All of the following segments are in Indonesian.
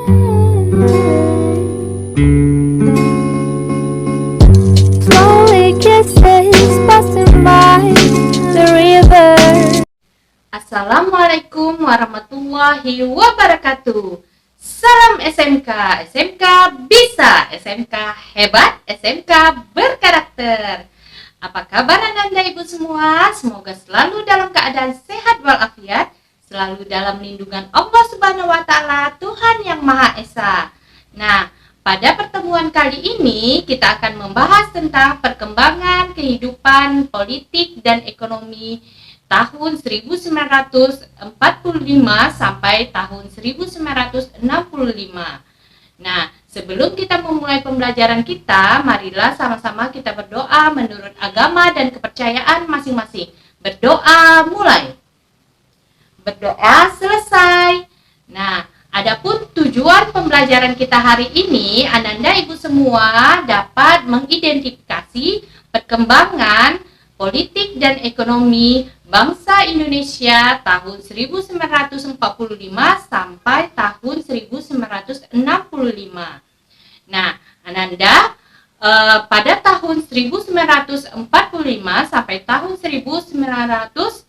Slowly kisses passing by the river. Assalamualaikum warahmatullahi wabarakatuh. Salam SMK, SMK bisa, SMK hebat, SMK berkarakter. Apa kabar Anda Ibu semua? Semoga selalu dalam keadaan sehat walafiat, selalu dalam lindungan Allah Subhanahu wa Ta'ala, Tuhan yang Maha Esa. Nah, pada pertemuan kali ini kita akan membahas tentang perkembangan kehidupan politik dan ekonomi tahun 1945 sampai tahun 1965. Nah, sebelum kita memulai pembelajaran kita, marilah sama-sama kita berdoa menurut agama dan kepercayaan masing-masing. Berdoa mulai. Berdoa selesai. Nah, adapun tujuan pembelajaran kita hari ini, Ananda Ibu semua dapat mengidentifikasi perkembangan politik dan ekonomi bangsa Indonesia tahun 1945 sampai tahun 1965. Nah, Ananda pada tahun 1945 sampai tahun 1965,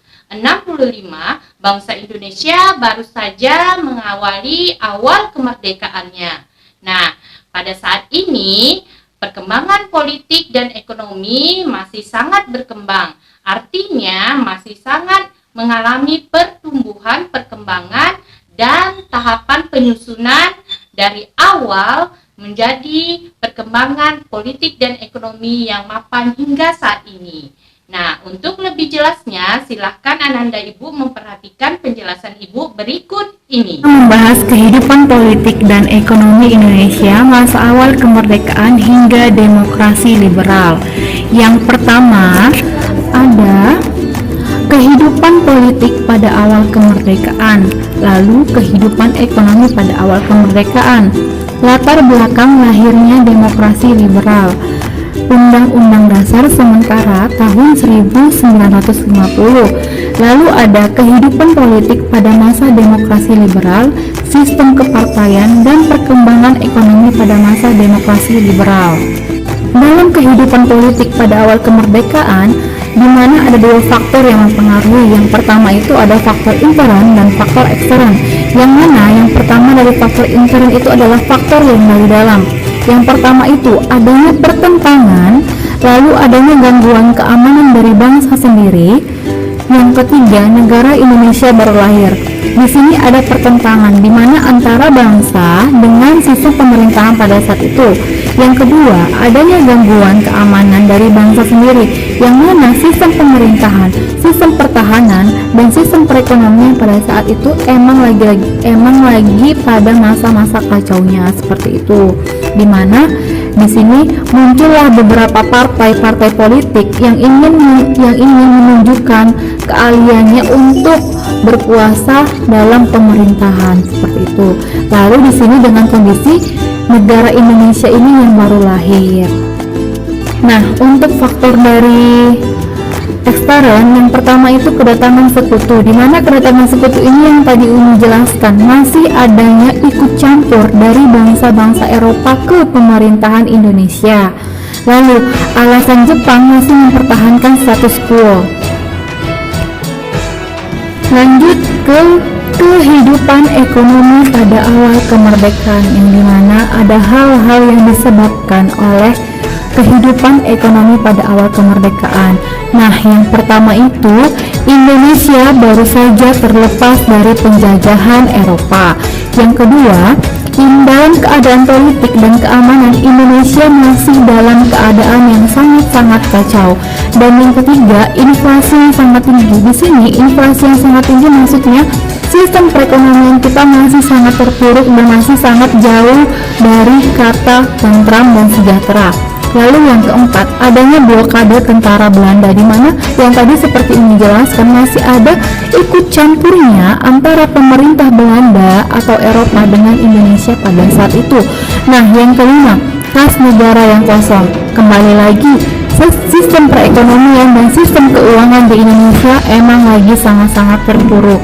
bangsa Indonesia baru saja mengawali awal kemerdekaannya. Nah, pada saat ini perkembangan politik dan ekonomi masih sangat berkembang. Artinya masih sangat mengalami pertumbuhan, perkembangan, dan tahapan penyusunan dari awal menjadi perkembangan politik dan ekonomi yang mapan hingga saat ini. Nah, untuk lebih jelasnya, silahkan Ananda Ibu memperhatikan penjelasan Ibu berikut ini. Membahas kehidupan politik dan ekonomi Indonesia masa awal kemerdekaan hingga demokrasi liberal. Yang pertama, ada kehidupan politik pada awal kemerdekaan, lalu kehidupan ekonomi pada awal kemerdekaan. Latar belakang lahirnya demokrasi liberal. Undang-Undang Dasar sementara tahun 1950. Lalu ada kehidupan politik pada masa demokrasi liberal, sistem kepartaian, dan perkembangan ekonomi pada masa demokrasi liberal. Dalam kehidupan politik pada awal kemerdekaan, di mana ada dua faktor yang mempengaruhi. Yang pertama itu ada faktor intern dan faktor ekstern. Yang mana yang pertama dari faktor intern itu adalah faktor yang dari dalam. Yang pertama itu adanya pertentangan, lalu adanya gangguan keamanan dari bangsa sendiri. Yang ketiga, negara Indonesia baru lahir. Di sini ada pertentangan di mana antara bangsa dengan sistem pemerintahan pada saat itu. Yang kedua, adanya gangguan keamanan dari bangsa sendiri, yang mana sistem pemerintahan, sistem pertahanan, dan sistem perekonomian pada saat itu emang lagi pada masa-masa kacaunya seperti itu. Di mana di sini muncullah beberapa partai-partai politik yang ingin menunjukkan keahliannya untuk berkuasa dalam pemerintahan seperti itu. Lalu di sini dengan kondisi negara Indonesia ini yang baru lahir. Nah, untuk faktor dari ekstern, yang pertama itu kedatangan sekutu, di mana kedatangan sekutu ini yang tadi Umi jelaskan, masih adanya ikut campur dari bangsa-bangsa Eropa ke pemerintahan Indonesia. Lalu alasan Jepang masih mempertahankan status quo. Lanjut ke kehidupan ekonomi pada awal kemerdekaan, yang dimana ada hal-hal yang disebabkan oleh kehidupan ekonomi pada awal kemerdekaan. Nah, yang pertama itu Indonesia baru saja terlepas dari penjajahan Eropa. Yang kedua, dalam keadaan politik dan keamanan Indonesia masih dalam keadaan yang sangat-sangat kacau. Dan yang ketiga, inflasi yang sangat tinggi. Di sini inflasi yang sangat tinggi maksudnya sistem perekonomian kita masih sangat terpuruk dan masih sangat jauh dari kata tentram dan sejahtera. Lalu yang keempat, adanya blokade tentara Belanda, di mana yang tadi seperti ini dijelaskan masih ada ikut campurnya antara pemerintah Belanda atau Eropa dengan Indonesia pada saat itu. Nah, yang kelima, kas negara yang kosong. Kembali lagi, sistem perekonomian dan sistem keuangan di Indonesia emang lagi sangat-sangat terpuruk.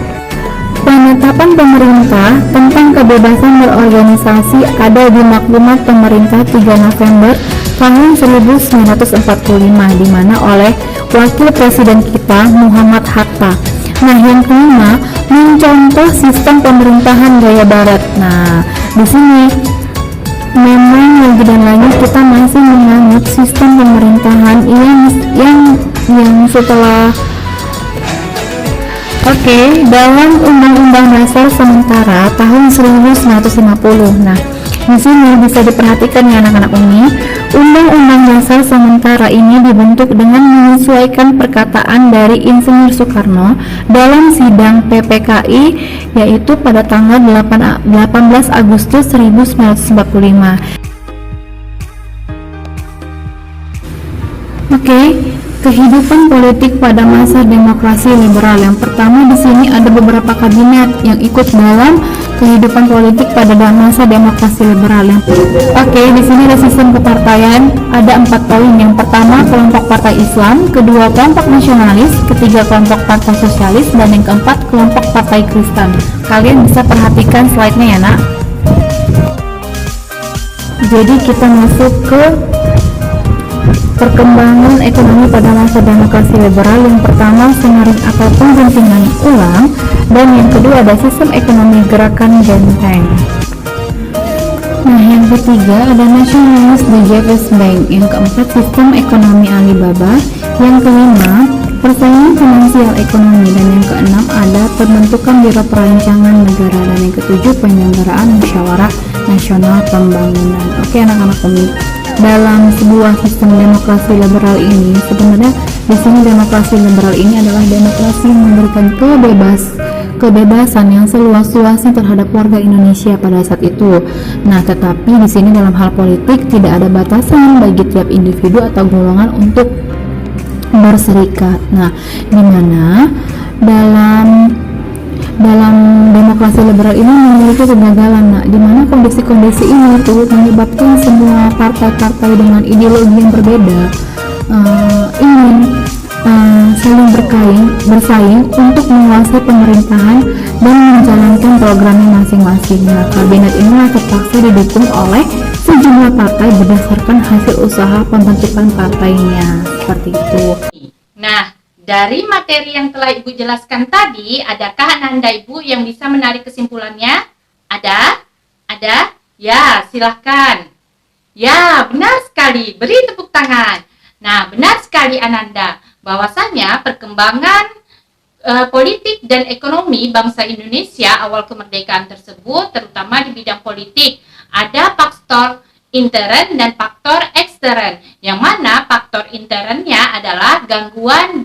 Penetapan pemerintah tentang kebebasan berorganisasi ada di Maklumat Pemerintah 3 November tahun 1945 di mana oleh Wakil Presiden kita Muhammad Hatta. Nah, yang kelima, mencontoh sistem pemerintahan gaya barat. Nah, di sini memang lagi dan lagi kita masih menganut sistem pemerintahan yang setelah dalam Undang-Undang Dasar sementara tahun 1950. Nah, di sini bisa diperhatikan ya anak-anak Umi, Undang-Undang Dasar sementara ini dibentuk dengan menyesuaikan perkataan dari Insinyur Soekarno dalam sidang PPKI yaitu pada tanggal 18 Agustus 1945. Kehidupan politik pada masa demokrasi liberal. Yang pertama di sini ada beberapa kabinet yang ikut dalam kehidupan politik pada masa demokrasi liberal. Di sini ada sistem kepartaian, ada 4 poin. Yang pertama kelompok partai Islam, kedua kelompok nasionalis, ketiga kelompok partai sosialis, dan yang keempat kelompok partai Kristen. Kalian bisa perhatikan slide-nya ya nak. Jadi kita masuk ke perkembangan ekonomi pada masa demokrasi liberal. Yang pertama semarin atau pengguntingan ulang, dan yang kedua ada sistem ekonomi gerakan benteng. Nah, yang ketiga ada nasionalis di Jeffers Bank. Yang keempat sistem ekonomi Alibaba. Yang kelima persaingan finansial ekonomi, dan yang keenam ada pembentukan biro perancangan negara, dan yang ketujuh penyelenggaraan musyawarah nasional pembangunan. Oke anak-anak Umi, dalam sebuah sistem demokrasi liberal ini sebenarnya di sini demokrasi liberal ini adalah demokrasi yang memberikan kebebasan yang seluas-luasnya terhadap warga Indonesia pada saat itu. Nah, tetapi di sini dalam hal politik tidak ada batasan bagi tiap individu atau golongan untuk berserikat. Nah, di mana dalam demokrasi liberal ini memiliki kegagalan. Nah, di mana kondisi-kondisi ini tuh menyebabkan semua partai-partai dengan ideologi yang berbeda ingin saling bersaing untuk menguasai pemerintahan dan menjalankan programnya masing-masing. Nah, kabinet inilah terpaksa didukung oleh sejumlah partai berdasarkan hasil usaha pembentukan partainya, seperti itu. Nah, dari materi yang telah Ibu jelaskan tadi, adakah Ananda Ibu yang bisa menarik kesimpulannya? Ada? Ada? Ya, silahkan. Ya, benar sekali. Beri tepuk tangan. Nah, benar sekali Ananda. Bahwasanya perkembangan politik dan ekonomi bangsa Indonesia awal kemerdekaan tersebut, terutama di bidang politik, ada faktor intern dan faktor ekstern, yang mana faktor internnya adalah gangguan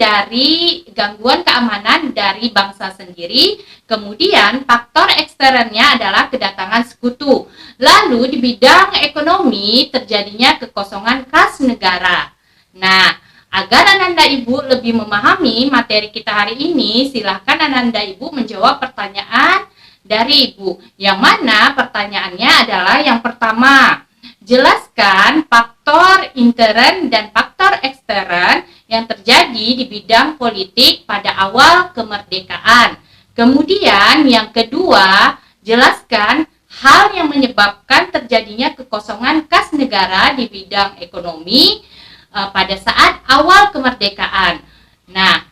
keamanan dari bangsa sendiri, kemudian faktor eksternnya adalah kedatangan sekutu. Lalu di bidang ekonomi terjadinya kekosongan kas negara. Nah, agar Ananda Ibu lebih memahami materi kita hari ini, silahkan Ananda Ibu menjawab pertanyaan dari Ibu, yang mana pertanyaannya adalah yang pertama, jelaskan faktor intern dan faktor ekstern yang terjadi di bidang politik pada awal kemerdekaan. Kemudian yang kedua, jelaskan hal yang menyebabkan terjadinya kekosongan kas negara di bidang ekonomi pada saat awal kemerdekaan. Nah,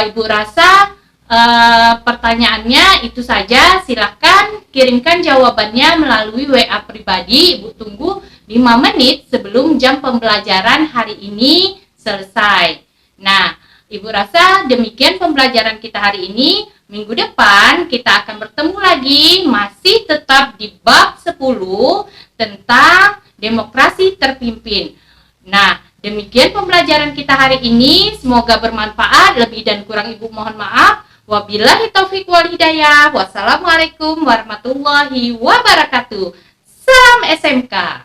Ibu rasa pertanyaannya itu saja. Silahkan kirimkan jawabannya melalui WA pribadi. Ibu tunggu 5 menit sebelum jam pembelajaran hari ini selesai. Nah, Ibu rasa demikian pembelajaran kita hari ini. Minggu depan kita akan bertemu lagi, masih tetap di bab 10 tentang demokrasi terpimpin. Nah, demikian pembelajaran kita hari ini. Semoga bermanfaat. Lebih dan kurang Ibu mohon maaf. Wabillahi taufiq wal hidayah. Wassalamualaikum warahmatullahi wabarakatuh. Salam SMK.